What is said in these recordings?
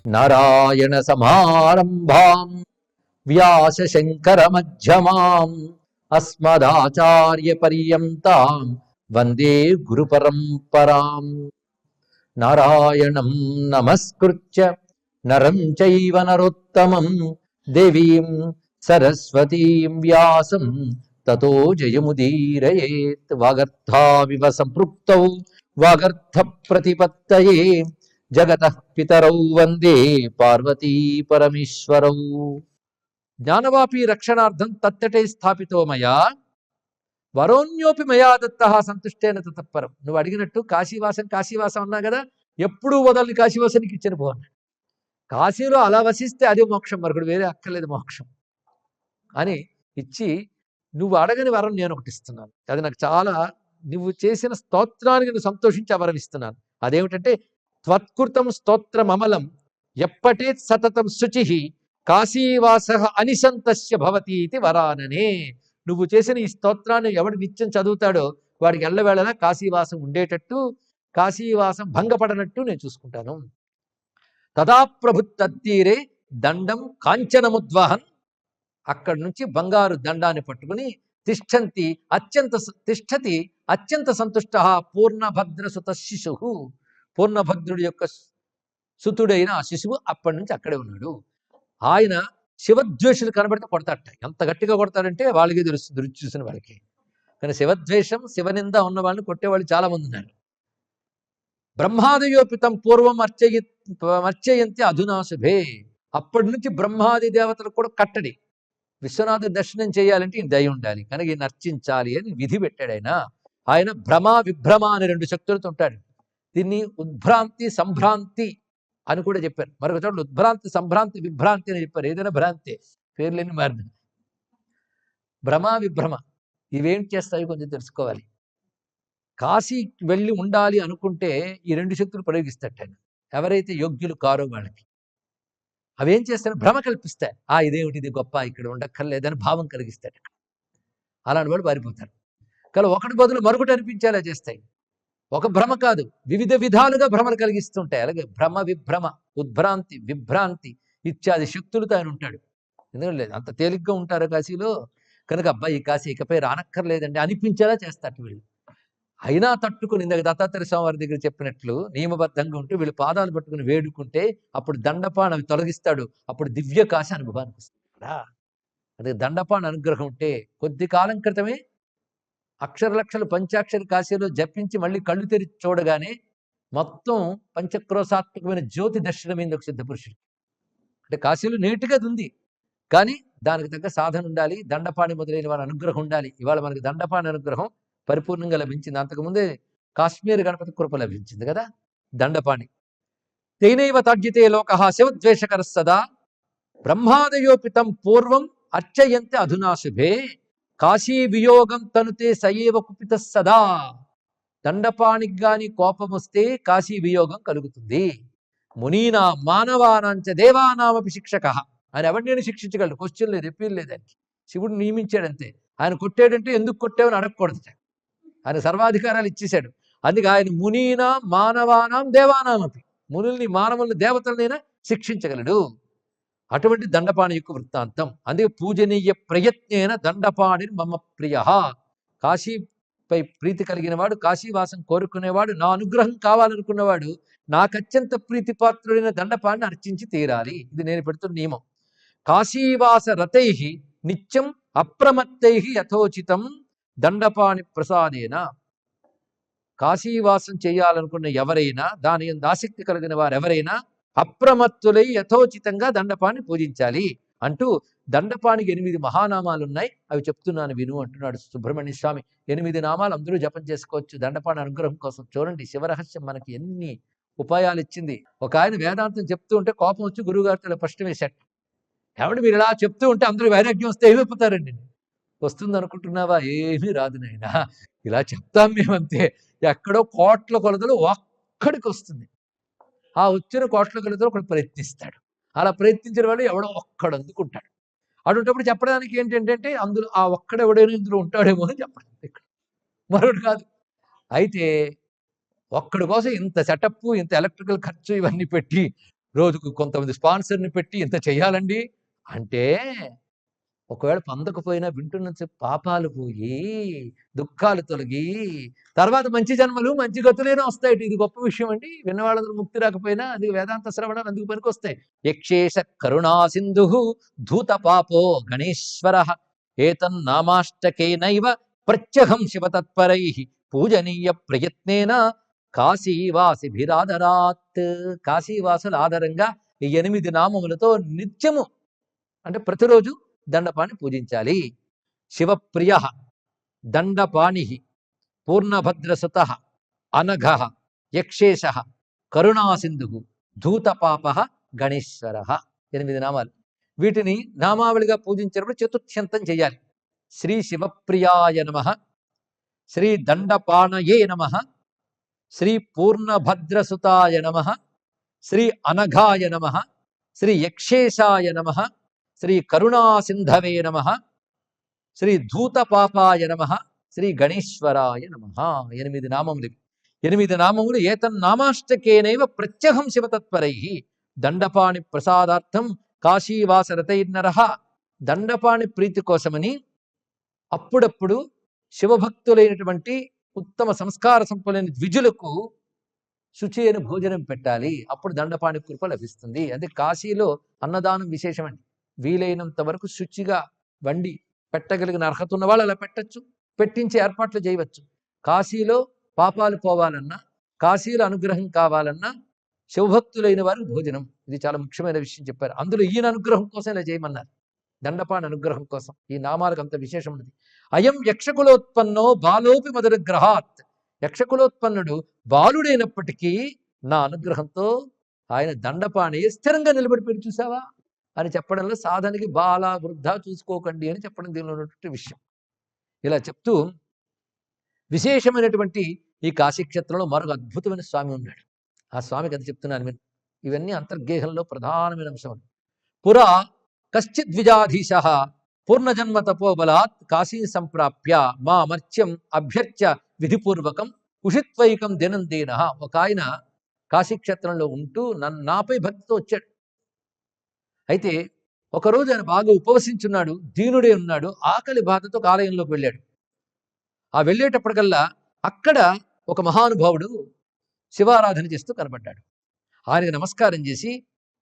నారాయణ సమారంభాం వ్యాస శంకర మధ్యమాం అస్మదాచార్య పర్యంతాం వందే గురు పరంపరాం. నారాయణం నమస్కృత్య నరం చైవ నరోత్తమం దేవీం సరస్వతీం వ్యాసం తతో జయముదీరయేత్. వాగర్థావివ సంపృక్తౌ వాగర్థ ప్రతిపత్తయే జగతః పితరౌ వందే పార్వతీ పరమేశ్వరౌ. జ్ఞానవాపీ రక్షణార్థం తత్తటే స్థాపితో మయా వరోన్యోపి మయా దత్తః సంతుష్టేన తతఃపరం. నువ్వు అడిగినట్టు కాశీవాసం అన్నా కదా, ఎప్పుడూ వదలని కాశీవాసానికి ఇచ్చిన పో అన్నాడు. కాశీలో అలా వసిస్తే అదే మోక్షం, మరొకడు వేరే అక్కర్లేదు మోక్షం అని ఇచ్చి, నువ్వు అడగని వరం నేను ఒకటి ఇస్తున్నాను. అది నాకు చాలా, నువ్వు చేసిన స్తోత్రానికి నేను సంతోషించి ఆ వరం ఇస్తున్నాను. అదేమిటంటే త్వత్కృతం స్తోత్రమమలం ఎప్పటేత్ సతతం శుచి కాశీవాస అనిశంతస్య భవతి ఇది వరాననే. నువ్వు చేసిన ఈ స్తోత్రాన్ని ఎవడు నిత్యం చదువుతాడో వాడికి ఎల్లవేళలా కాశీవాసం ఉండేటట్టు, కాశీవాసం భంగపడనట్టు నేను చూసుకుంటాను. తదా ప్రభుత్తీరే దండం కాంచనముద్వహన్. అక్కడి నుంచి బంగారు దండాన్ని పట్టుకుని తిష్టతి అత్యంత సంతుష్ట పూర్ణభద్రసుత శిశు. పూర్ణభద్రుడి యొక్క సుతుడైన ఆ శిశువు అప్పటి నుంచి అక్కడే ఉన్నాడు. ఆయన శివద్వేషులు కనబడితే కొడతాడట. ఎంత గట్టిగా కొడతాడంటే వాళ్ళకి తెలుస్తుంది, రుచి చూసిన వాళ్ళకి. కానీ శివద్వేషం శివనింద ఉన్న వాళ్ళని కొట్టేవాళ్ళు చాలా మంది ఉన్నారు. బ్రహ్మాదయోపితం పూర్వం అర్చయంతి అధునా శుభే. అప్పటి నుంచి బ్రహ్మాది దేవతలకు కూడా కట్టడి. విశ్వనాథ దర్శనం చేయాలంటే ఈయన దయ ఉండాలి, కనుక ఈయన అర్చించాలి అని విధి పెట్టాడు ఆయన. ఆయన భ్రమ విభ్రమ అనే రెండు శక్తులతో ఉంటాడు. దీన్ని ఉద్భ్రాంతి సంభ్రాంతి అని కూడా చెప్పారు. మరొక చోట్ల ఉద్భ్రాంతి సంభ్రాంతి విభ్రాంతి అని చెప్పారు. ఏదైనా భ్రాంతి, పేర్లేని మారిన. భ్రమ విభ్రమ ఇవేం చేస్తాయో కొంచెం తెలుసుకోవాలి. కాశీ వెళ్ళి ఉండాలి అనుకుంటే ఈ రెండు శక్తులు ప్రయోగిస్తాడు ఆయన, ఎవరైతే యోగ్యులు కారో వాళ్ళకి. అవేం చేస్తాడు? భ్రమ కల్పిస్తాయి. ఇదేమిటి, ఇది గొప్ప, ఇక్కడ ఉండక్కర్లేదని భావం కలిగిస్తాడు. అలాంటి వాడు పారిపోతారు. కానీ ఒకటి బదులు మరొకటి అనిపించేలా చేస్తాయి. ఒక భ్రమ కాదు, వివిధ విధాలుగా భ్రమలు కలిగిస్తుంటాయి. అలాగే భ్రమ విభ్రమ, ఉద్భ్రాంతి విభ్రాంతి ఇత్యాది శక్తులతో ఆయన ఉంటాడు. ఎందుకంటే లేదు అంత తేలిగ్గా ఉంటారు కాశీలో, కనుక అబ్బాయి ఈ కాశీ ఇకపై రానక్కర్లేదండి అనిపించేలా చేస్తాడు వీళ్ళు. అయినా తట్టుకుని, ఇందాక దత్తాత్రేయ స్వామి వారి దగ్గర చెప్పినట్లు నియమబద్ధంగా ఉంటే వీళ్ళు పాదాలు పట్టుకుని వేడుకుంటే అప్పుడు దండపాన్ అవి తొలగిస్తాడు. అప్పుడు దివ్య కాశీ అనుభవానికి వస్తాడా. అదే దండపాన్ అనుగ్రహం ఉంటే కొద్ది కాలం క్రితమే అక్షరలక్షలు పంచాక్షరి కాశీలో జపించి మళ్ళీ కళ్ళు తెరిచి చూడగానే మొత్తం పంచక్రోశాత్మకమైన జ్యోతి దర్శనమైంది ఒక సిద్ధ పురుషుడికి. అంటే కాశీలో నీటిగా ఉంది, కానీ దానికి తగ్గ సాధన ఉండాలి, దండపాణి మొదలైన వారి అనుగ్రహం ఉండాలి. ఇవాళ మనకి దండపాణి అనుగ్రహం పరిపూర్ణంగా లభించింది. అంతకుముందే కాశ్మీర్ గణపతి కృప లభించింది కదా దండపాణి. తేనైవ తాడ్యతే లోకః శివద్వేషకర సదా బ్రహ్మాదయోపితం పూర్వం అర్చయంతే అధునా శుభే కాశీ వియోగం తనుతే సయేవ కుపిత సదా. దండపాణికి గాని కోపం వస్తే కాశీ వియోగం కలుగుతుంది. మునీనా మానవానాంచ దేవానామపి శిక్షక. ఆయన ఎవరినైనా శిక్షించగలడు, క్వశ్చన్ లేదు, ఎప్పీల్ లేదు ఆయనకి. శివుడు నియమించాడంతే. ఆయన కొట్టాడంటే ఎందుకు కొట్టావని అడగకూడదు, ఆయన సర్వాధికారాలు ఇచ్చేశాడు. అందుకే ఆయన మునీనా మానవానాం దేవానామపి, మునుల్ని మానవుల్ని దేవతలనైనా శిక్షించగలడు. అటువంటి దండపాణి యొక్క వృత్తాంతం. అందుకే పూజనీయ ప్రయత్నేన దండపాణిని మమ ప్రియ. కాశీపై ప్రీతి కలిగిన వాడు, కాశీవాసం కోరుకునేవాడు, నా అనుగ్రహం కావాలనుకున్నవాడు నాకు అత్యంత ప్రీతిపాత్రుడైన దండపాణిని అర్చించి తీరాలి. ఇది నేను పెడుతున్న నియమం. కాశీవాస రతై నిత్యం అప్రమత్తై యథోచితం దండపాణి ప్రసాదేన. కాశీవాసం చేయాలనుకున్న ఎవరైనా, దాని యందు ఆసక్తి కలిగిన వారు ఎవరైనా అప్రమత్తులై యథోచితంగా దండపాణి పూజించాలి అంటూ దండపాణికి 8 మహానామాలు ఉన్నాయి, అవి చెప్తున్నాను విను అంటున్నాడు సుబ్రహ్మణ్య స్వామి. 8 నామాలు అందరూ జపం చేసుకోవచ్చు దండపాణి అనుగ్రహం కోసం. చూడండి శివరహస్యం మనకి ఎన్ని ఉపాయాలు ఇచ్చింది. ఒక ఆయన వేదాంతం చెప్తూ ఉంటే కోపం వచ్చి గురువుగారితో ప్రశ్న వేశాడు. ఏమంటే మీరు ఇలా చెప్తూ ఉంటే అందరూ వైరాగ్యం వస్తే ఏమైపోతారండి. వస్తుంది అనుకుంటున్నావా? ఏమీ రాదు నాయనా, ఇలా చెప్తాం మేమంతే. ఎక్కడో కోట్ల కొలతలు ఒక్కడికి వస్తుంది. ఆ వచ్చిన కోట్ల కొలతలు ఒకడు ప్రయత్నిస్తాడు. అలా ప్రయత్నించిన వాడు ఎవడో ఒక్కడు అందుకుంటాడు. అటువంటిప్పుడు చెప్పడానికి ఏంటంటే అందులో ఆ ఒక్కడెవడైనా ఇందులో ఉంటాడేమో అని చెప్పడం, ఇక్కడ మరొకటి కాదు. అయితే ఒక్కడి కోసం ఇంత సెటప్, ఇంత ఎలక్ట్రికల్ ఖర్చు ఇవన్నీ పెట్టి రోజుకు కొంతమంది స్పాన్సర్ని పెట్టి ఇంత చేయాలండి అంటే, ఒకవేళ పొందకపోయినా వింటున్న పాపాలు పోయి, దుఃఖాలు తొలగి, తర్వాత మంచి జన్మలు మంచి గతులైనా వస్తాయి. ఇది గొప్ప విషయం అండి. విన్నవాళ్ళందరూ ముక్తి రాకపోయినా అది వేదాంత శ్రవణాలు అందుకు పనికొస్తాయి. యక్షేష కరుణా సింధు ధూత పాపో గణేశ్వర ఏతన్నామాష్టకేనైవ ప్రత్యహం శివతత్పరై పూజనీయ ప్రయత్నేన కాశీవాసిభిరాదరాత్. కాశీవాసుల ఆధారంగా ఈ 8 నామములతో నిత్యము అంటే ప్రతిరోజు దండపాణి పూజించాలి. శివప్రియ దండపాణి పూర్ణభద్రసుత అనఘ యక్షేష కరుణాసింధు ధూతపాప గణేశ్వర. 8 నామాలు. వీటిని నామావళిగా పూజించినప్పుడు చతుర్థ్యంతం చేయాలి. శ్రీ శివప్రియాయ నమః, శ్రీ దండపాణయే నమః, శ్రీ పూర్ణభద్రసుతాయ నమః, శ్రీ అనఘాయ నమః, శ్రీ యక్షేశాయ నమః, శ్రీ కరుణాసింధవే నమః, శ్రీ ధూతపాపాయ నమః, శ్రీ గణేశ్వరాయ నమః. 8 నామములు. 8 నామములు ఏతన్నామాష్టకేనైవ ప్రత్యహం శివతత్పరై దండపాణి ప్రసాదార్థం కాశీవాసరతైర్నరః. దండపాణి ప్రీతి కోసమని అప్పుడప్పుడు శివభక్తులైనటువంటి ఉత్తమ సంస్కార సంపన్నులైన ద్విజులకు శుచి అయిన భోజనం పెట్టాలి. అప్పుడు దండపాణి కృప లభిస్తుంది. అదే కాశీలో అన్నదానం విశేషమండి. వీలైనంత వరకు శుచిగా వండి పెట్టగలిగిన అర్హత ఉన్న వాళ్ళు అలా పెట్టచ్చు, పెట్టించే ఏర్పాట్లు చేయవచ్చు. కాశీలో పాపాలు పోవాలన్నా, కాశీలో అనుగ్రహం కావాలన్నా శివభక్తులైన వారు భోజనం. ఇది చాలా ముఖ్యమైన విషయం చెప్పారు. అందులో ఈయన అనుగ్రహం కోసం ఇలా చేయమన్నారు. దండపాణి అనుగ్రహం కోసం. ఈ నామాలకు అంత విశేషం ఉన్నది. అయం యక్షకులోత్పన్నో బాలోపి మధురగ్రహాత్. యక్షకులోత్పన్నుడు బాలుడైనప్పటికీ నా అనుగ్రహంతో ఆయన దండపాణి స్థిరంగా నిలబడిపోయి చూసావా అని చెప్పడంలో సాధనకి బాల వృద్ధ చూసుకోకండి అని చెప్పడం దీనిలో ఉన్నటువంటి విషయం. ఇలా చెప్తూ విశేషమైనటువంటి ఈ కాశీక్షేత్రంలో మరొక అద్భుతమైన స్వామి ఉన్నాడు. ఆ స్వామి కథ చెప్తున్నాను మీరు. ఇవన్నీ అంతర్గేహంలో ప్రధానమైన అంశం. పురా కశ్చిద్విజాధీశ పూర్ణజన్మ తపోబలాత్ కాశీ సంప్రాప్య మా మర్త్యం అభ్యర్చ్య విధిపూర్వకం ఉషిత్వైకం దినం దీన. ఒక ఆయన కాశీక్షేత్రంలో ఉంటూ నాపై భక్తితో వచ్చాడు. అయితే ఒకరోజు ఆయన బాగా ఉపవసించున్నాడు, దీనుడే ఉన్నాడు, ఆకలి బాధతో ఆలయంలోకి వెళ్ళాడు. ఆ వెళ్ళేటప్పటికల్లా అక్కడ ఒక మహానుభావుడు శివారాధన చేస్తూ కనబడ్డాడు. ఆయనకు నమస్కారం చేసి,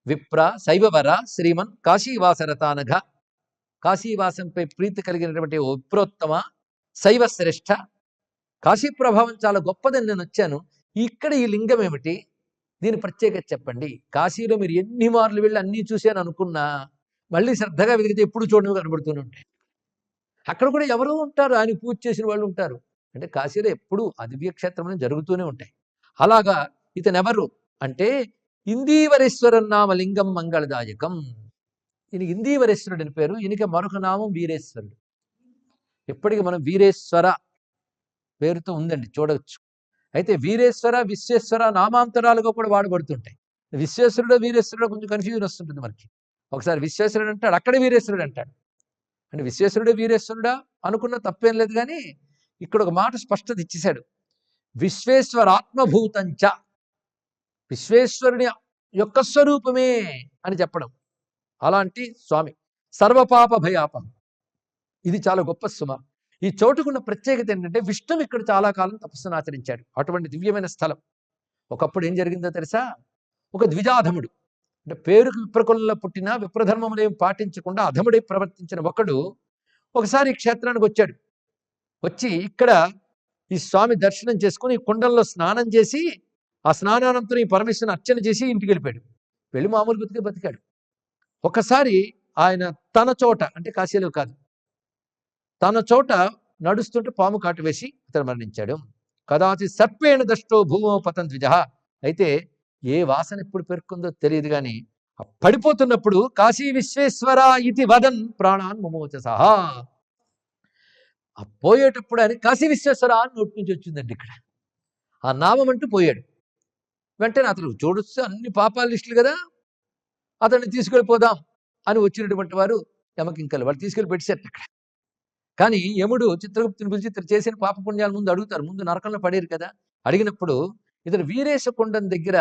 విప్ర శైవవర శ్రీమన్ కాశీవాసరతానఘ, కాశీవాసంపై ప్రీతి కలిగినటువంటి ఓ విప్రోత్తమ శైవశ్రేష్ఠ, కాశీ ప్రభావం చాలా గొప్పదని నేను వచ్చాను. ఇక్కడ ఈ లింగం ఏమిటి, దీని ప్రత్యేకత చెప్పండి. కాశీలో మీరు ఎన్ని మార్లు వెళ్ళి అన్నీ చూశాను అనుకున్నా మళ్ళీ శ్రద్ధగా వెతికితే ఎప్పుడు చూడని కనబడుతూనే ఉంటాయి. అక్కడ కూడా ఎవరో ఉంటారు, ఆయన పూజ చేసిన వాళ్ళు ఉంటారు. అంటే కాశీలో ఎప్పుడూ అదివ్యక్షేత్రం జరుగుతూనే ఉంటాయి. అలాగా ఇతను ఎవరు అంటే ఇందీవరేశ్వరం నామ లింగం మంగళదాయకం. ఈయన ఇందీవరేశ్వరుడు అని పేరు. ఈయనకి మరొక నామం వీరేశ్వరుడు. ఎప్పటికీ మనం వీరేశ్వర పేరుతో ఉందండి, చూడవచ్చు. అయితే వీరేశ్వర విశ్వేశ్వర నామాంతరాలుగా కూడా వాడబడుతుంటాయి. విశ్వేశ్వరుడు వీరేశ్వరుడు కొంచెం కన్ఫ్యూజన్ వస్తుంటుంది మనకి. ఒకసారి విశ్వేశ్వరుడు అంటాడు, అక్కడ వీరేశ్వరుడు అంటాడు. అంటే విశ్వేశ్వరుడు వీరేశ్వరుడా అనుకున్న తప్పేం లేదు. కానీ ఇక్కడ ఒక మాట స్పష్టత ఇచ్చేశాడు. విశ్వేశ్వరాత్మభూతంచ, విశ్వేశ్వరుని యొక్క స్వరూపమే అని చెప్పడం. అలాంటి స్వామి సర్వపాప భయాపం. ఇది చాలా గొప్ప సుమ. ఈ చోటుకున్న ప్రత్యేకత ఏంటంటే విష్ణువు ఇక్కడ చాలా కాలం తపస్సును ఆచరించాడు. అటువంటి దివ్యమైన స్థలం. ఒకప్పుడు ఏం జరిగిందో తెలుసా? ఒక ద్విజాధముడు, అంటే పేరుకు విప్రకులంలో పుట్టిన విప్రధర్మములేం పాటించకుండా అధముడై ప్రవర్తించిన ఒకడు ఒకసారి ఈ క్షేత్రానికి వచ్చాడు. వచ్చి ఇక్కడ ఈ స్వామి దర్శనం చేసుకుని కుండంలో స్నానం చేసి, ఆ స్నానానంతరం ఈ పరమేశ్వరుని అర్చన చేసి ఇంటికి వెళ్ళిపోయాడు. వెళ్ళి మామూలు బతికాడు. ఒకసారి ఆయన తన చోట, అంటే కాశీలో కాదు, తన చోట నడుస్తుంటే పాము కాటు వేసి అతను మరణించాడు. కదాచి సర్పేణ దష్టో భూమో పతం ద్విజ. అయితే ఏ వాసన ఎప్పుడు పెరుక్కుందో తెలియదు కానీ పడిపోతున్నప్పుడు కాశీ విశ్వేశ్వర ఇది వదన్ ప్రాణాన్ ముమోచసహ. ఆ పోయేటప్పుడు ఆయన కాశీ విశ్వేశ్వర అని నోటి నుంచి వచ్చిందండి. ఇక్కడ ఆ నామం అంటూ పోయాడు. వెంటనే అతను చూడొచ్చు, అన్ని పాపాల లిస్టులు కదా, అతన్ని తీసుకెళ్ళిపోదాం అని వచ్చినటువంటి వారు యమకింకలు వాళ్ళు తీసుకెళ్ళి పెట్టేశారు అక్కడ. కానీ యముడు చిత్రగుప్తుని పిలిచి ఇతను చేసిన పాపపుణ్యాల ముందు అడుగుతారు. ముందు నరకంలో పడేరు కదా. అడిగినప్పుడు ఇతను వీరేశ కొండం దగ్గర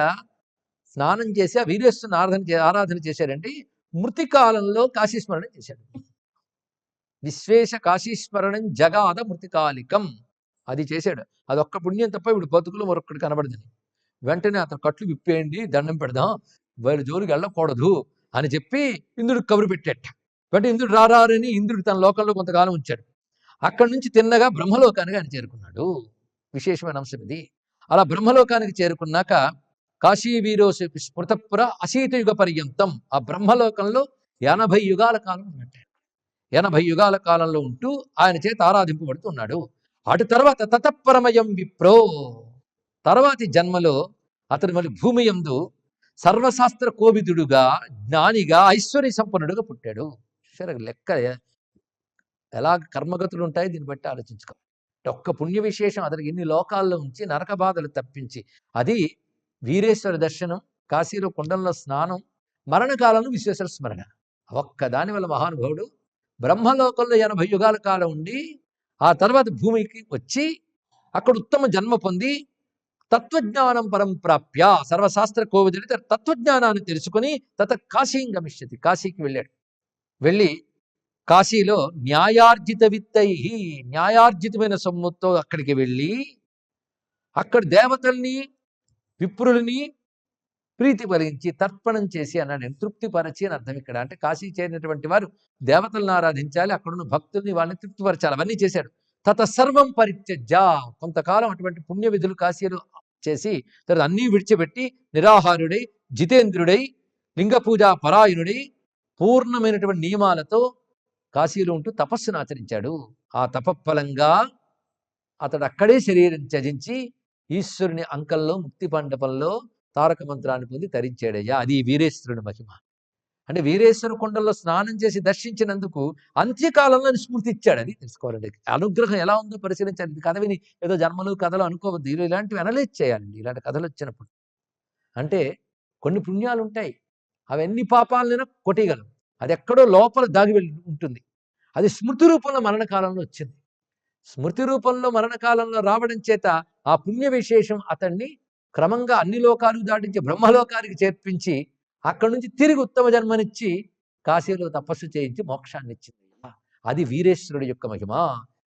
స్నానం చేసి ఆ వీరేశ్వరుని ఆరాధన చేశాడంటే మృతికాలంలో కాశీస్మరణ చేశాడు. విశ్వేశ కాశీస్మరణం జగాద మృతికాలికం అది చేశాడు. అదొక్క పుణ్యం తప్ప ఇప్పుడు బతుకులు మరొక్కటి కనబడదని. వెంటనే అతను కట్లు విప్పేయండి, దండం పెడదాం, వాళ్ళ జోలికి వెళ్ళకూడదు అని చెప్పి ఇంద్రుడికి కబురు పెట్టేట. వెంటనే ఇంద్రుడు రారని ఇంద్రుడు తన లోకంలో కొంతకాలం ఉంచాడు. అక్కడి నుంచి తిన్నగా బ్రహ్మలోకానికి ఆయన చేరుకున్నాడు. విశేషమైన అంశం ఇది. అలా బ్రహ్మలోకానికి చేరుకున్నాక కాశీ వీరోసి స్మృతపుర అశీతయుగ పర్యంతం ఆ బ్రహ్మలోకంలో 80 యుగాల కాలం ఉన్నట్టు. 80 యుగాల కాలంలో ఉంటూ ఆయన చేత ఆరాధింపబడుతున్నాడు. అటు తర్వాత తతపరమయం విప్రో తర్వాతి జన్మలో అతడు మళ్ళీ భూమి యందు సర్వశాస్త్ర కోవిదుడుగా, జ్ఞానిగా, ఐశ్వర్య సంపన్నుడుగా పుట్టాడు. సరే, లెక్క ఎలా కర్మగతులు ఉంటాయి దీన్ని బట్టి ఆలోచించుకో. ఒక్క పుణ్య విశేషం అతనికి ఇన్ని లోకాల్లో ఉంచి నరక బాధలు తప్పించి, అది వీరేశ్వర దర్శనం, కాశీలో కుండంలో స్నానం, మరణకాలంలో విశ్వేశ్వర స్మరణ. ఒక్క దాని వల్ల మహానుభావుడు బ్రహ్మలోకంలో 80 యుగాల కాలం ఉండి ఆ తర్వాత భూమికి వచ్చి అక్కడ ఉత్తమ జన్మ పొంది తత్వజ్ఞానం పరం ప్రాప్య సర్వశాస్త్ర కోవిదుడి తత్వజ్ఞానాన్ని తెలుసుకుని తత కాశీం గమిష్యతి కాశీకి వెళ్ళాడు. వెళ్ళి కాశీలో న్యాయార్జిత విత్తై న్యాయార్జితమైన సొమ్ముతో అక్కడికి వెళ్ళి అక్కడ దేవతల్ని విప్రుల్ని ప్రీతి కలిగించి తర్పణం చేసి అన్నాడు. తృప్తిపరచి అని అర్థం ఇక్కడ. అంటే కాశీ చేరినటువంటి వారు దేవతలను ఆరాధించాలి, అక్కడున్న భక్తుల్ని వాళ్ళని తృప్తిపరచాలి, అవన్నీ చేశాడు. తత సర్వం పరిత్యజ్య కొంతకాలం అటువంటి పుణ్య విధులు కాశీలో చేసి తర్వాత అన్నీ విడిచిపెట్టి నిరాహారుడై జితేంద్రుడై లింగ పూజా పరాయణుడై పూర్ణమైనటువంటి నియమాలతో కాశీలో ఉంటూ తపస్సును ఆచరించాడు. ఆ తపఫలంగా అతడు అక్కడే శరీరం త్యజించి ఈశ్వరుని అంకంలో ముక్తి మండపంలో తారక మంత్రాన్ని పొంది తరించాడయ్యా. అది వీరేశ్వరుని మహిమ. అంటే వీరేశ్వర కొండల్లో స్నానం చేసి దర్శించినందుకు అంత్యకాలంలో స్మృతి ఇచ్చాడు. అది తెలుసుకోవాలండి. అనుగ్రహం ఎలా ఉందో పరిశీలించాలి. ఇది కథ విని ఏదో జన్మలు కథలు అనుకోవద్దు. ఇలాంటివి అనలైజ్ చేయాలండి. ఇలాంటి కథలు వచ్చినప్పుడు అంటే కొన్ని పుణ్యాలు ఉంటాయి, అవి ఎన్ని పాపాలనైనా కొట్టేయగలవు. అది ఎక్కడో లోపల దాగి వెళ్ళి ఉంటుంది. అది స్మృతి రూపంలో మరణకాలంలో వచ్చింది. స్మృతి రూపంలో మరణకాలంలో రావడం చేత ఆ పుణ్య విశేషం అతన్ని క్రమంగా అన్ని లోకాలు దాటించి బ్రహ్మలోకానికి చేర్పించి అక్కడి నుంచి తిరిగి ఉత్తమ జన్మనిచ్చి కాశీలో తపస్సు చేయించి మోక్షాన్ని ఇచ్చింది. అది వీరేశ్వరుడు యొక్క మహిమ.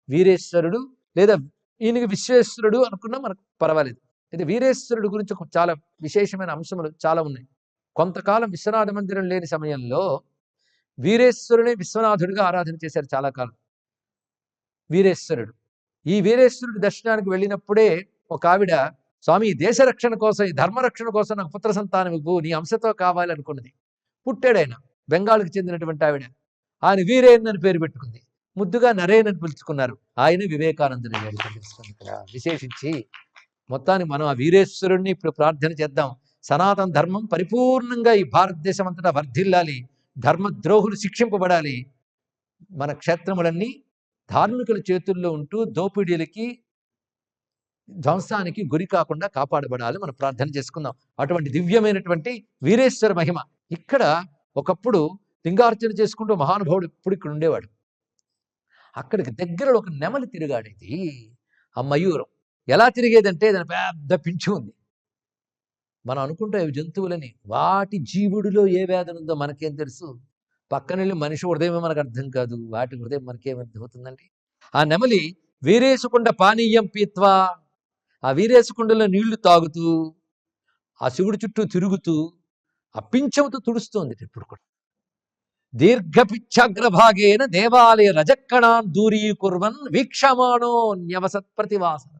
వీరేశ్వరుడు లేదా ఈయనకి విశ్వేశ్వరుడు అనుకున్నా మనకు పర్వాలేదు. అయితే వీరేశ్వరుడు గురించి చాలా విశేషమైన అంశములు చాలా ఉన్నాయి. కొంతకాలం విశ్వనాథ మందిరం లేని సమయంలో వీరేశ్వరుని విశ్వనాథుడిగా ఆరాధన చేశారు చాలా కాలం. వీరేశ్వరుడు ఈ వీరేశ్వరుడి దర్శనానికి వెళ్ళినప్పుడే ఒక ఆవిడ, స్వామి దేశ రక్షణ కోసం, ఈ ధర్మరక్షణ కోసం నాకు పుత్ర సంతానం ఇవ్వు, నీ అంశతో కావాలి అనుకున్నది. పుట్టాడు ఆయన, బెంగాల్కి చెందినటువంటి ఆవిడ. ఆయన వీరేన్ అని పేరు పెట్టుకుంది. ముద్దుగా నరేన్ అని పిలుచుకున్నారు. ఆయన వివేకానందుని ఇక్కడ విశేషించి మొత్తానికి మనం ఆ వీరేశ్వరుణ్ణి ఇప్పుడు ప్రార్థన చేద్దాం. సనాతన ధర్మం పరిపూర్ణంగా ఈ భారతదేశం అంతటా వర్ధిల్లాలి, ధర్మద్రోహులు శిక్షింపబడాలి, మన క్షేత్రములన్నీ ధార్మికుల చేతుల్లో ఉంటూ దోపిడీలకి ధ్వంసానికి గురి కాకుండా కాపాడబడాలి. మనం ప్రార్థన చేసుకుందాం. అటువంటి దివ్యమైనటువంటి వీరేశ్వర మహిమ. ఇక్కడ ఒకప్పుడు లింగార్చన చేసుకుంటూ మహానుభావుడు ఇప్పుడు ఇక్కడ ఉండేవాడు. అక్కడికి దగ్గరలో ఒక నెమలి తిరిగాడేది, ఆ మయూరం. ఎలా తిరిగేదంటే దాని పెద్ద పింఛు ఉంది. మనం అనుకుంటాం ఇవి జంతువులని, వాటి జీవుడిలో ఏ వేదన ఉందో మనకేం తెలుసు. పక్కనెళ్ళి మనిషి హృదయమే మనకు అర్థం కాదు, వాటి హృదయం మనకేం అర్థమవుతుందండి. ఆ నెమలి వీరేసుకుండ పానీయం పీత్వా, ఆ వీరేసుకుండలో నీళ్లు తాగుతూ ఆ శివుడి చుట్టూ తిరుగుతూ ఆ పింఛంతో తుడుస్తోంది. ఇప్పుడు కూడా దీర్ఘపిచ్ఛాగ్రభాగేన దేవాలయ రజక్కణాన్ దూరీకుర్వన్ వీక్షమాణో న్యవసత్ ప్రతివాసన.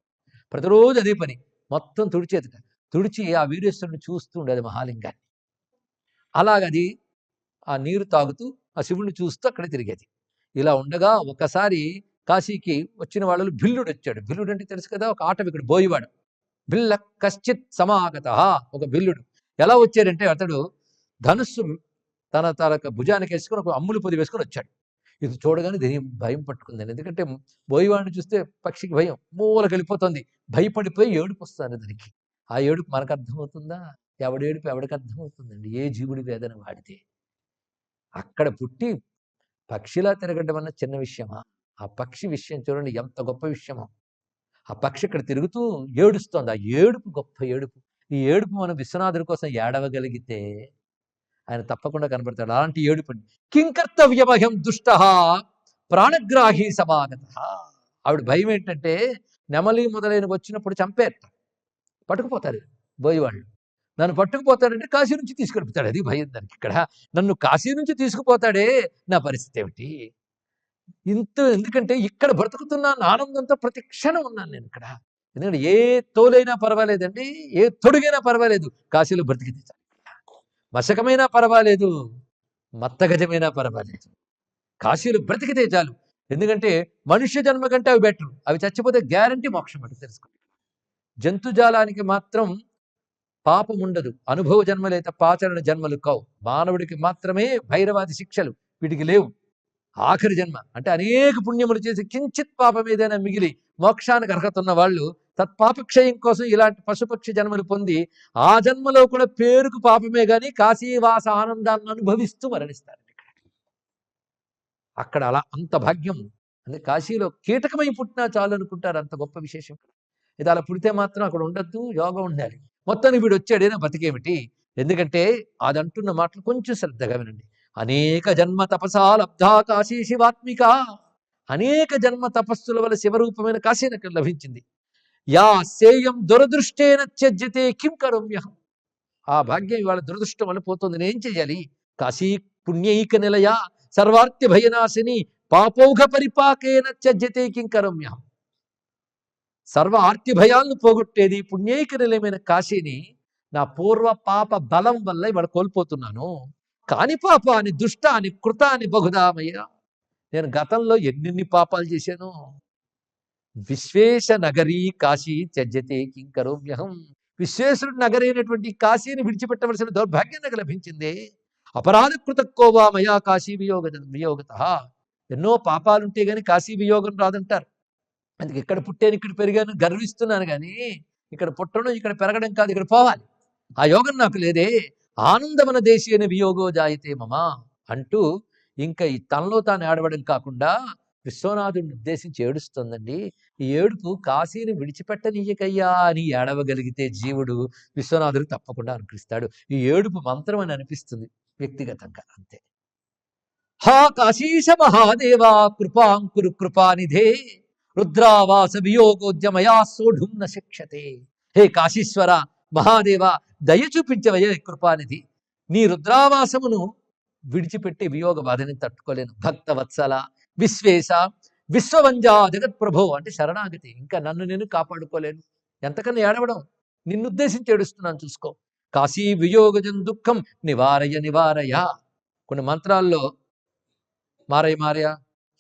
ప్రతిరోజు అదే పని, మొత్తం తుడిచేదిట. తుడిచి ఆ వీరేశ్వరుని చూస్తూ ఉండేది మహాలింగాన్ని. అలాగది ఆ నీరు తాగుతూ ఆ శివుడిని చూస్తూ అక్కడ తిరిగేది. ఇలా ఉండగా ఒకసారి కాశీకి వచ్చిన వాళ్ళు భిల్లుడు వచ్చాడు. భిల్లుడు అంటే తెలుసు కదా, ఒక ఆటవికుడు, బోయివాడు. బిల్ల కశ్చిత్ సమాగత, ఒక బిల్లుడు. ఎలా వచ్చాడంటే అతడు ధనుస్సు తన భుజానికి వేసుకొని ఒక అమ్ములు పొది వేసుకొని వచ్చాడు. ఇది చూడగానే దీని భయం పట్టుకుందండి. ఎందుకంటే బోయివాడిని చూస్తే పక్షికి భయం, మూలకి వెళ్ళిపోతుంది. భయపడిపోయి ఏడుపు వస్తుంది దానికి. ఆ ఏడుపు మనకు అర్థమవుతుందా? ఎవడేడుపు ఎవడికి అర్థమవుతుందండి? ఏ జీవుడి వేదన వాడితే. అక్కడ పుట్టి పక్షిలా తిరగడం అన్న చిన్న విషయమా? ఆ పక్షి విషయం చూడండి ఎంత గొప్ప విషయమో. ఆ పక్షి ఇక్కడ తిరుగుతూ ఏడుస్తోంది. ఆ ఏడుపు గొప్ప ఏడుపు. ఈ ఏడుపు మనం విశ్వనాథుడి కోసం ఏడవగలిగితే ఆయన తప్పకుండా కనబడతాడు. అలాంటి ఏడుపు. కింకర్తవ్యమహం దుష్ట ప్రాణగ్రాహి సమాగత. ఆవిడ భయం ఏంటంటే నెమలి మొదలైన వచ్చినప్పుడు చంపేట పట్టుకుపోతారు బోయేవాళ్ళు. నన్ను పట్టుకుపోతాడంటే కాశీ నుంచి తీసుకెళ్ళిపోతాడు. అది భయం దానికి. ఇక్కడ నన్ను కాశీ నుంచి తీసుకుపోతాడే, నా పరిస్థితి ఏమిటి? ఎందుకంటే ఇక్కడ బ్రతుకుతున్నాను ఆనందంతో ప్రతి క్షణం ఉన్నాను నేను ఇక్కడ. ఎందుకంటే ఏ తోలైనా పర్వాలేదండి, ఏ తొడుగైనా పర్వాలేదు, కాశీలో బ్రతికితే చాలు. మశకమైనా పర్వాలేదు, మత్తగజమైనా పర్వాలేదు, కాశీలో బ్రతికితే చాలు. ఎందుకంటే మనుష్య జన్మ కంటే అవి బెటరు. అవి చచ్చిపోతే గ్యారంటీ మోక్షం అంటే తెలుసుకోండి. జంతుజాలానికి మాత్రం పాపం ఉండదు, అనుభవ జన్మలే తప్ప ఆచరణ జన్మలు కావు. మానవుడికి మాత్రమే భైరవాది శిక్షలు, వీటికి లేవు. ఆఖరి జన్మ అంటే అనేక పుణ్యములు చేసి కించిత్ పాపం ఏదైనా మిగిలి మోక్షానికి అర్హత ఉన్న వాళ్ళు తత్పాపక్షయం కోసం ఇలాంటి పశుపక్షి జన్మలు పొంది ఆ జన్మలో కూడా పేరుకు పాపమే గాని కాశీవాస ఆనందాన్ని అనుభవిస్తూ మరణిస్తారు. అక్కడ అలా అంత భాగ్యం. అంటే కాశీలో కీటకమై పుట్టినా చాలు అనుకుంటారు, అంత గొప్ప విశేషం. ఇది అలా పుడితే మాత్రం అక్కడ ఉండద్దు, యోగం ఉండాలి. మొత్తానికి వీడు వచ్చాడేనా బతికేమిటి? ఎందుకంటే అది అంటున్న మాటలు కొంచెం శ్రద్ధగా వినండి. అనేక జన్మ తపసా లబ్ధా కాశీ శివాత్మిక. అనేక జన్మ తపస్సుల వల్ల శివరూపమైన కాశీ నాకు లభించింది. యా సేయం దురదృష్టేన త్యజ్యతే కిం కరోమ్యహం. ఆ భాగ్యం ఇవాళ దురదృష్టం వల్ల పోతుంది, నేనేం చెయ్యాలి? కాశీ పుణ్యైక నిలయ సర్వార్త్య భయనాశిని పాపౌఘ పరిపాకేన త్యజ్యతే కిం కరోమ్యహం. సర్వ ఆర్తి భయాలను పోగొట్టేది పుణ్యైక నిలయమైన కాశీని నా పూర్వ పాప బలం వల్ల ఇవాళ కోల్పోతున్నాను. కాని పాపాని దుష్టాని కృతాని బహుదామయ్య. నేను గతంలో ఎన్నెన్ని పాపాలు చేశాను. విశ్వేశ నగరీ కాశీ త్యజ్యతే కిం కరోమ్యహం. విశ్వేశ్వరుడు నగరి అయినటువంటి కాశీని విడిచిపెట్టవలసిన దౌర్భాగ్యం నాకు లభించింది. అపరాధ కృతక్కోవా మయా కాశీ వియోగత. ఎన్నో పాపాలుంటే గాని కాశీ వియోగం రాదంటారు. అందుకే ఇక్కడ పుట్టాను, ఇక్కడ పెరిగాను, గర్విస్తున్నాను కానీ ఇక్కడ పుట్టడం ఇక్కడ పెరగడం కాదు, ఇక్కడ పోవాలి. ఆ యోగం నాకు లేదే. ఆనందమన దేశీయన వియోగో జాయితే మమ అంటూ ఇంకా ఈ తనలో తాను ఏడవడం కాకుండా విశ్వనాథుడిని ఉద్దేశించి ఏడుస్తుందండి. ఈ ఏడుపు కాశీని విడిచిపెట్టనీయకయ్యా అని ఏడవగలిగితే జీవుడు విశ్వనాథుడు తప్పకుండా అనుకరిస్తాడు. ఈ ఏడుపు మంత్రం అని అనిపిస్తుంది వ్యక్తిగతంగా, అంతే. హా కాశీశ మహాదేవా కృపాంకురు కృపానిధే రుద్రావాస వియోగోద్యమయా సోఢుం న శిక్షతే. హే కాశీశ్వర మహాదేవ, దయ చూపించవయ్య కృపానిధి. నీ రుద్రావాసమును విడిచిపెట్టి వియోగ బాధని తట్టుకోలేను. భక్తవత్సల విశ్వేశ విశ్వవంజా జగత్ప్రభో అంటే శరణాగతి. ఇంకా నన్ను నేను కాపాడుకోలేను, ఎంతకన్నా ఏడవడం. నిన్ను ఉద్దేశించి ఏడుస్తున్నాను, చూసుకో. కాశీ వియోగజం దుఃఖం నివారయ నివారయ. కొన్ని మంత్రాల్లో మారయ్య మారయ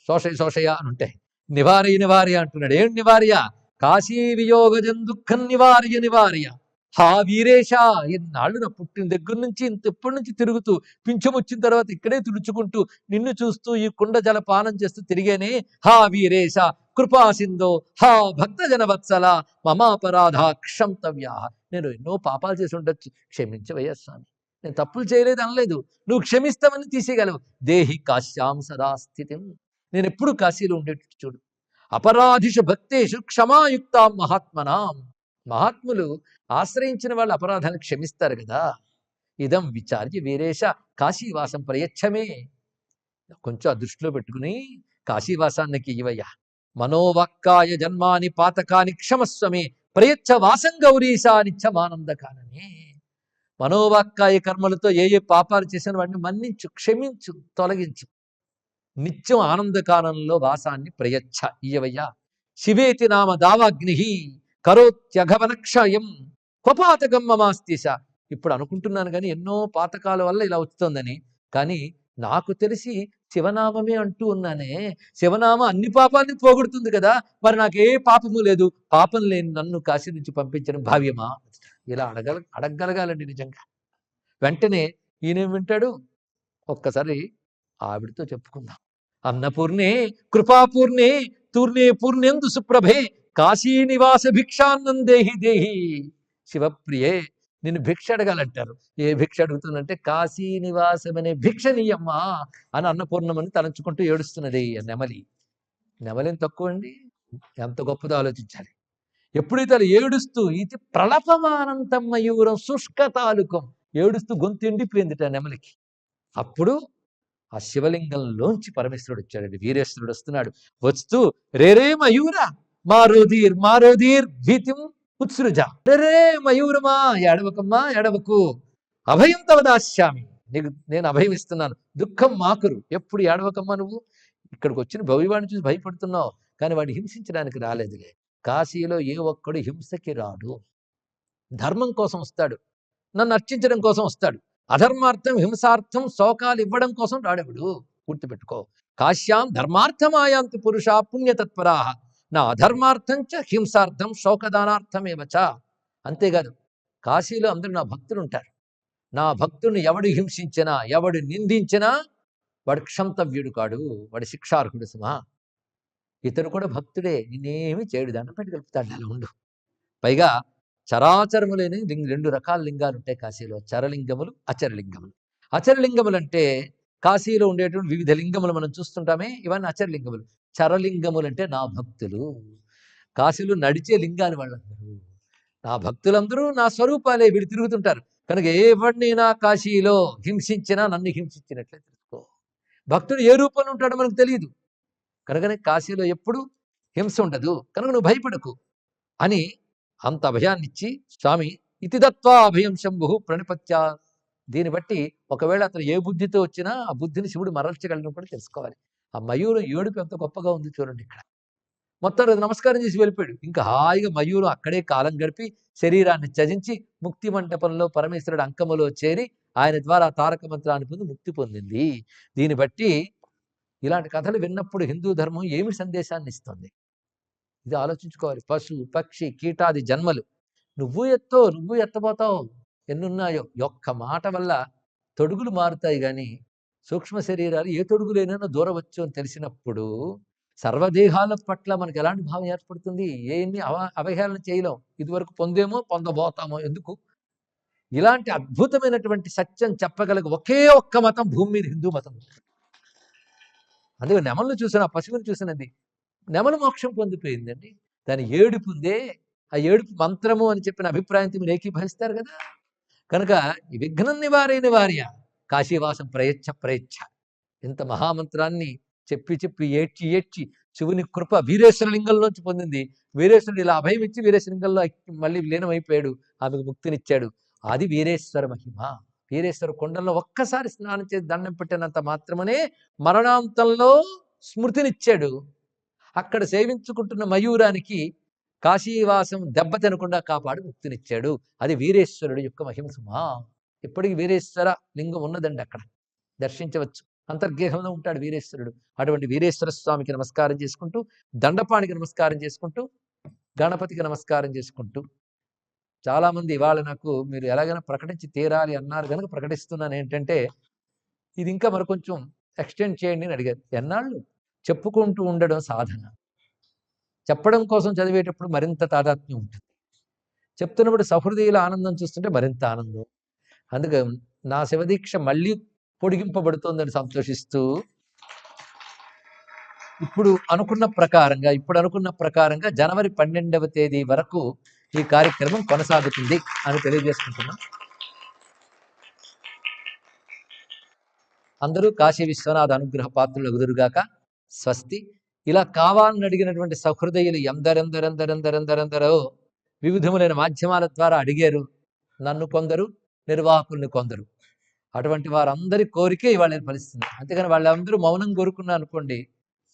శోషయ శోషయ అని ఉంటాయి, నివారయ నివారయ అంటున్నాడు. ఏం నివార్య? కాశీ వియోగజం దుఃఖం నివారయ నివారయ. హా వీరేశ, ఎన్నాళ్ళు నా పుట్టిన దగ్గర నుంచి ఎప్పటి నుంచి తిరుగుతూ పింఛం వచ్చిన తర్వాత ఇక్కడే తుడుచుకుంటూ నిన్ను చూస్తూ ఈ కుండ జలపానం చేస్తూ తిరిగేనే. హా వీరేశ కృపా సింధో హా భక్త జనవత్సల మమాపరాధ క్షంతవ్యా. నేను ఎన్నో పాపాలు చేసి ఉండొచ్చు, క్షమించవయ్యా స్వామి. నేను తప్పులు చేయలేదు అనలేదు, నువ్వు క్షమిస్తామని తీసేయగలవు. దేహి కాశ్యాం సదా స్థితిం. నేను ఎప్పుడు కాశీలో ఉండేటట్టు చూడు. అపరాధిషు భక్తేషు క్షమాయుక్తాం మహాత్మనాం. మహాత్ములు ఆశ్రయించిన వాళ్ళు అపరాధాన్ని క్షమిస్తారు కదా. ఇదం విచార్య వీరేశ కాశీవాసం ప్రయచ్చమే. కొంచెం ఆ దృష్టిలో పెట్టుకుని కాశీవాసానికి ఇవయ్యా. మనోవాక్కాయ జన్మాని పాతకాని క్షమస్వమే ప్రయచ్చ వాసం గౌరీశా నిత్యమానందకాననే. మనోవాక్కాయ కర్మలతో ఏ ఏ పాపాలు చేసిన వాడిని మన్నించు, క్షమించు, తొలగించు. నిత్యం ఆనందకాలంలో వాసాన్ని ప్రయచ్చ ఇయ్యవయ్యా. శివేతి నామ దావాగ్ని కరోత్యఘవనక్షయం క్వపాతకం మమాస్తిశ. ఇప్పుడు అనుకుంటున్నాను కానీ ఎన్నో పాతకాల వల్ల ఇలా వస్తుందని, కానీ నాకు తెలిసి శివనామమే అంటూ ఉన్నానే. శివనామ అన్ని పాపాన్ని పోగొడుతుంది కదా, మరి నాకు ఏ పాపము లేదు, పాపం లేని నన్ను కాశీ నుంచి పంపించడం భావ్యమా? ఇలా అడగగలగాలండి నిజంగా. వెంటనే ఈయనేం వింటాడు? ఒక్కసారి ఆవిడతో చెప్పుకుందాం. అన్నపూర్ణే కృపాపూర్ణే తూర్ణే పూర్ణేందు సుప్రభే కాశీ నివాస భిక్షాన్నం దేహి దేహి. శివప్రియే, నిన్ను భిక్ష అడగాలంటారు. ఏ భిక్ష అడుగుతుందంటే కాశీ నివాసం అనే భిక్ష నీయమ్మా అని అన్నపూర్ణమని తలంచుకుంటూ ఏడుస్తున్నది నెమలి. నెమలిని తక్కువ అండి, ఎంత గొప్పదో ఆలోచించాలి. ఎప్పుడైతే అలా ఏడుస్తూ ఇది ప్రళపమానంతం మయూరం శుష్క తాలూకం ఏడుస్తూ గొంతు ఎండిపోయిందిట నెమలికి. అప్పుడు ఆ శివలింగంలోంచి పరమేశ్వరుడు వచ్చాడండి. వీరేశ్వరుడు వస్తున్నాడు. వస్తూ రేరే మయూర మారోధీర్ మారోధీర్ భీతిం ఉత్సృజ. రేరే మయూరమా ఎడవకమ్మా ఎడవకు, అభయం తవ దాస్యామి, నీకు నేను అభయం ఇస్తున్నాను, దుఃఖం మాకురు, ఎప్పుడు ఏడవకమ్మా, నువ్వు ఇక్కడికి వచ్చిన భవివాడిని చూసి భయపడుతున్నావు, కానీ వాడిని హింసించడానికి రాలేదులే. కాశీలో ఏ ఒక్కడు హింసకి రాడు, ధర్మం కోసం వస్తాడు, నన్ను అర్చించడం కోసం వస్తాడు. అధర్మార్థం హింసార్థం శోకాలు ఇవ్వడం కోసం రాడెవడు, గుర్తుపెట్టుకో. కాశ్యాం ధర్మార్థమాయాంతి పురుష పుణ్యతత్పరా, నా అధర్మార్థం చ హింసార్థం శోకదానార్థమేవచ. అంతేకాదు కాశీలో అందరూ నా భక్తులు ఉంటారు. నా భక్తుడిని ఎవడు హింసించినా ఎవడు నిందించినా వాడు క్షంతవ్యుడు కాడు, వాడు శిక్షార్హుడు సుమా. ఇతను కూడా భక్తుడే, నిన్నేమి చేయడు, దండం పెట్టి కలుపుతాడు, అలా ఉండు. పైగా చరాచరములేని రెండు రకాల లింగాలు ఉంటాయి కాశీలో, చరలింగములు అచరలింగములు. అచరలింగములు అంటే కాశీలో ఉండేటువంటి వివిధ లింగములు మనం చూస్తుంటామే, ఇవన్నీ అచరలింగములు. చరలింగములు అంటే నా భక్తులు, కాశీలో నడిచే లింగాలు వాళ్ళందరూ, నా భక్తులందరూ నా స్వరూపాలే, వీడు తిరుగుతుంటారు. కనుక ఎవడిని నా కాశీలో హింసించినా నన్ను హింసించినట్లే తెలుసుకో. భక్తుడు ఏ రూపంలో ఉంటాడో మనకు తెలియదు, కనుకనే కాశీలో ఎప్పుడు హింస ఉండదు, కనుక నువ్వు భయపడకు అని అంత అభయాన్నిచ్చి స్వామి ఇతి దత్వా అభయం శంభు ప్రణిపత్య. దీన్ని బట్టి ఒకవేళ అతను ఏ బుద్ధితో వచ్చినా ఆ బుద్ధిని శివుడు మరల్చగలను కూడా తెలుసుకోవాలి. ఆ మయూరం ఏడుపు ఎంత గొప్పగా ఉంది చూడండి. ఇక్కడ మొత్తం రోజు నమస్కారం చేసి వెళ్ళిపోయాడు. ఇంకా హాయిగా మయూరం అక్కడే కాలం గడిపి శరీరాన్ని త్యజించి ముక్తి మంటపంలో పరమేశ్వరుడు అంకములో చేరి ఆయన ద్వారా తారక మంత్రాన్ని పొంది ముక్తి పొందింది. దీన్ని బట్టి ఇలాంటి కథలు విన్నప్పుడు హిందూ ధర్మం ఏమి సందేశాన్ని ఇస్తుంది, ఇది ఆలోచించుకోవాలి. పశు పక్షి కీటాది జన్మలు నువ్వు ఎత్తబోతావు, ఎన్నున్నాయో. ఒక్క మాట వల్ల తొడుగులు మారుతాయి, కానీ సూక్ష్మ శరీరాలు ఏ తొడుగులేనో దూరవచ్చు అని తెలిసినప్పుడు సర్వదేహాల పట్ల మనకు ఎలాంటి భావం ఏర్పడుతుంది. ఏమి అవహేళన చేయలేం. ఇదివరకు పొందేమో పొందబోతామో ఎందుకు. ఇలాంటి అద్భుతమైనటువంటి సత్యం చెప్పగలిగే ఒకే ఒక్క మతం భూమి మీద హిందూ మతం. అందుకే నెమలను చూసిన పశువుని చూసినది నెమలు మోక్షం పొందిపోయిందండి. దాని ఏడుపు ఉందే, ఆ ఏడుపు మంత్రము అని చెప్పిన అభిప్రాయంతో మీరు ఏకీభవిస్తారు కదా. కనుక ఈ విఘ్నం నివార్య కాశీవాసం ప్రయచ్ఛ ఇంత మహామంత్రాన్ని చెప్పి ఏడ్చి శివుని కృప వీరేశ్వరలింగంలోంచి పొందింది. వీరేశ్వరుడు ఇలా అభయం ఇచ్చి వీరేశ్వరలింగంలో మళ్ళీ లీనమైపోయాడు, ఆమెకు ముక్తినిచ్చాడు. అది వీరేశ్వర మహిమ. వీరేశ్వర కొండల్లో ఒక్కసారి స్నానం చేసి దండం పెట్టినంత మాత్రమనే మరణాంతంలో స్మృతినిచ్చాడు. అక్కడ సేవించుకుంటున్న మయూరానికి కాశీవాసం దెబ్బ తినకుండా కాపాడు ముక్తినిచ్చాడు. అది వీరేశ్వరుడు యొక్క మహిమ సుమా. ఇప్పటికి వీరేశ్వర లింగం ఉన్నదండి, అక్కడ దర్శించవచ్చు. అంతర్గేహంలో ఉంటాడు వీరేశ్వరుడు. అటువంటి వీరేశ్వర స్వామికి నమస్కారం చేసుకుంటూ, దండపానికి నమస్కారం చేసుకుంటూ, గణపతికి నమస్కారం చేసుకుంటూ, చాలామంది ఇవాళ నాకు మీరు ఎలాగైనా ప్రకటించి తీరాలి అన్నారు కనుక ప్రకటిస్తున్నాను. ఏంటంటే ఇది ఇంకా మరి కొంచెం ఎక్స్టెండ్ చేయండి అని అడిగారు. ఎన్నాళ్ళు చెప్పుకుంటూ ఉండడం సాధన, చెప్పడం కోసం చదివేటప్పుడు మరింత తాదాత్మ్యం ఉంటుంది, చెప్తున్నప్పుడు సహృదయుల ఆనందం చూస్తుంటే మరింత ఆనందం. అందుకే నా శివదీక్ష మళ్ళీ పొడిగింపబడుతోందని సంతోషిస్తూ ఇప్పుడు అనుకున్న ప్రకారంగా జనవరి 12వ తేదీ వరకు ఈ కార్యక్రమం కొనసాగుతుంది అని తెలియజేసుకుంటున్నాం. అందరూ కాశీ విశ్వనాథ అనుగ్రహ పాత్రలు ఎదురుగాక. స్వస్తి. ఇలా కావాలని అడిగినటువంటి సహృదయులు ఎందరెందరో వివిధములైన మాధ్యమాల ద్వారా అడిగారు. నన్ను కొందరు, నిర్వాహకుల్ని కొందరు. అటువంటి వారందరి కోరికే ఇవాళ నేను ఫలిస్తుంది. అంతేగాని వాళ్ళందరూ మౌనం కోరుకున్నా అనుకోండి,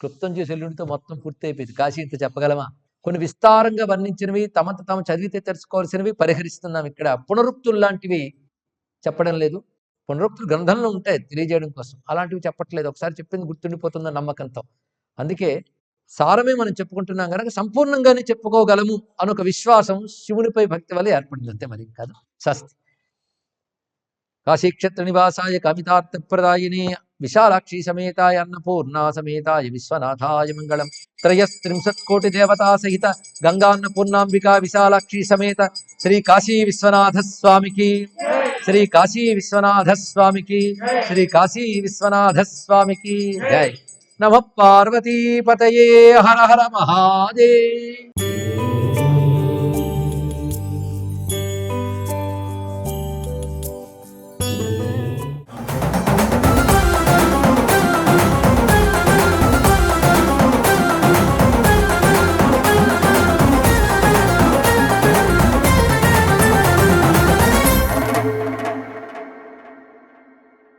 క్లుప్తం చేసి ఎల్లుండితో మొత్తం పూర్తి అయిపోయింది. కాశీ ఇంత చెప్పగలమా? కొన్ని విస్తారంగా వర్ణించినవి, తమంత తాము చదివితే తెలుసుకోవాల్సినవి పరిహరిస్తున్నాం. ఇక్కడ పునరుక్తులు లాంటివి చెప్పడం లేదు. పునరుక్తులు గ్రంథంలో ఉంటాయి తెలియజేయడం కోసం, అలాంటివి చెప్పట్లేదు. ఒకసారి చెప్పింది గుర్తుండిపోతుందని నమ్మకంతో. అందుకే సారమే మనం చెప్పుకుంటున్నాం కనుక సంపూర్ణంగానే చెప్పుకోగలము అని ఒక విశ్వాసం శివునిపై భక్తి వల్ల ఏర్పడింది, అంతే, మరి కాదు. స్వస్తి. కాశీక్షేత్ర నివాసాయ కవితార్థప్రదాయినే విశాలాక్షి సమేతాయ అన్నపూర్ణా సమేతాయ విశ్వనాథాయ మంగళం. 33 కోటి దేవతా సహిత గంగాన్నపూర్ణాంబికా విశాలాక్షి సమేత శ్రీ కాశీ విశ్వనాథ స్వామికి, శ్రీ కాశీ విశ్వనాథ స్వామికి, శ్రీ కాశీ విశ్వనాథ స్వామికి జై. నమః పార్వతీపతయే. హర హర మహాదేవ్.